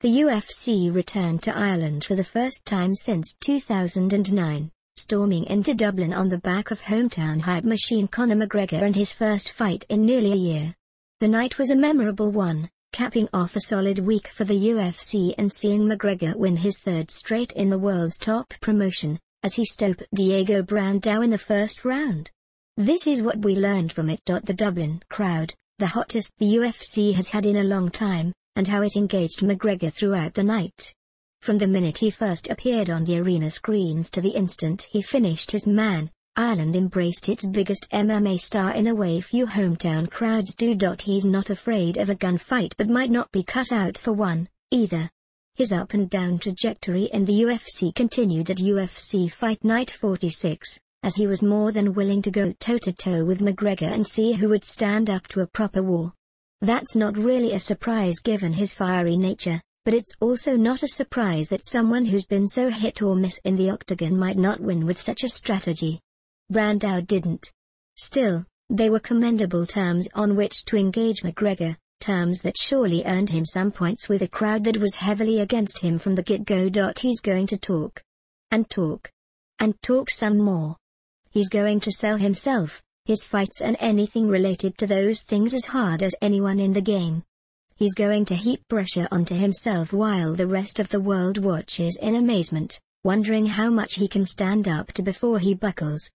The UFC returned to Ireland for the first time since 2009, storming into Dublin on the back of hometown hype machine Conor McGregor and his first fight in nearly a year. The night was a memorable one, capping off a solid week for the UFC and seeing McGregor win his third straight in the world's top promotion, as he stopped Diego Brandao in the first round. This is what we learned from it. The Dublin crowd, the hottest the UFC has had in a long time, and how it engaged McGregor throughout the night. From the minute he first appeared on the arena screens to the instant he finished his man, Ireland embraced its biggest MMA star in a way few hometown crowds do. He's not afraid of a gunfight but might not be cut out for one, either. His up and down trajectory in the UFC continued at UFC Fight Night 46, as he was more than willing to go toe-to-toe with McGregor and see who would stand up to a proper war. That's not really a surprise given his fiery nature, but it's also not a surprise that someone who's been so hit or miss in the octagon might not win with such a strategy. Brandao didn't. Still, they were commendable terms on which to engage McGregor, terms that surely earned him some points with a crowd that was heavily against him from the get-go. He's going to talk. And talk. And talk some more. He's going to sell himself, his fights and anything related to those things as hard as anyone in the game. He's going to heap pressure onto himself while the rest of the world watches in amazement, wondering how much he can stand up to before he buckles.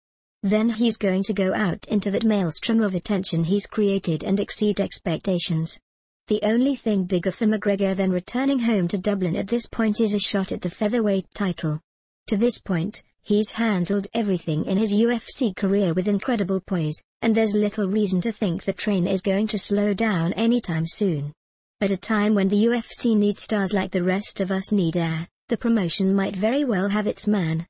Then he's going to go out into that maelstrom of attention he's created and exceed expectations. The only thing bigger for McGregor than returning home to Dublin at this point is a shot at the featherweight title. To this point, he's handled everything in his UFC career with incredible poise, and there's little reason to think the train is going to slow down anytime soon. At a time when the UFC needs stars like the rest of us need air, the promotion might very well have its man.